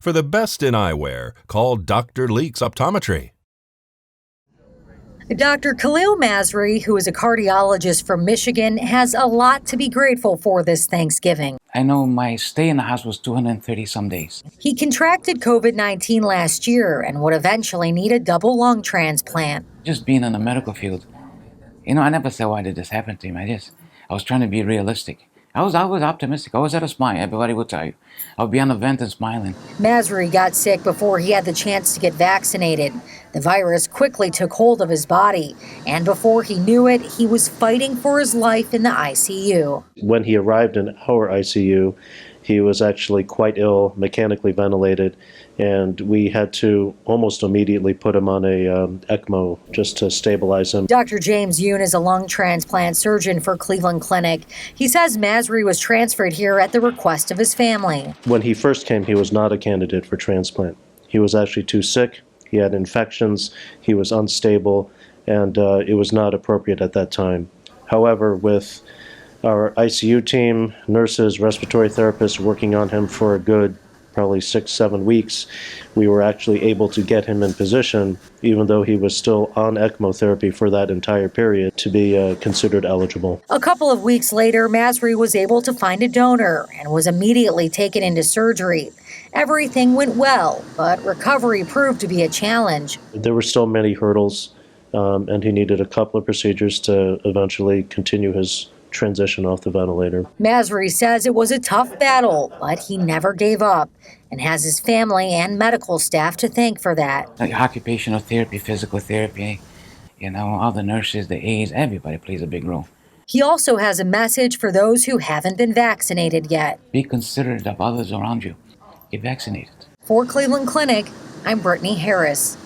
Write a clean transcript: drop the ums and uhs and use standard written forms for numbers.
For the best in eyewear, call Dr. Leaks Optometry. Dr. Khalil Masri, who is a cardiologist from Michigan, has a lot to be grateful for this Thanksgiving. I know my stay in the hospital was 230 some days. He contracted COVID-19 last year and would eventually need a double lung transplant. Just being in the medical field, I never said, why did this happen to me? I was trying to be realistic. I was optimistic. I always had a smile. Everybody would tell you. I would be on the vent and smiling. Masri got sick before he had the chance to get vaccinated. The virus quickly took hold of his body, and before he knew it, he was fighting for his life in the ICU. When he arrived in our ICU, he was actually quite ill, mechanically ventilated, and we had to almost immediately put him on a ECMO just to stabilize him. Dr. James Yoon is a lung transplant surgeon for Cleveland Clinic. He says Masri was transferred here at the request of his family. When he first came, he was not a candidate for transplant. He was actually too sick. He had infections. He was unstable, and it was not appropriate at that time. However, with our ICU team, nurses, respiratory therapists working on him for a good probably 6-7 weeks, we were actually able to get him in position, even though he was still on ECMO therapy for that entire period, to be considered eligible. A couple of weeks later, Masri was able to find a donor and was immediately taken into surgery. Everything went well, but recovery proved to be a challenge. There were still many hurdles, and he needed a couple of procedures to eventually continue his transition off the ventilator. Masri says it was a tough battle, but he never gave up and has his family and medical staff to thank for that. Like occupational therapy, physical therapy, all the nurses, the aides, everybody plays a big role. He also has a message for those who haven't been vaccinated yet. Be considerate of others around you. Get vaccinated. For Cleveland Clinic, I'm Brittany Harris.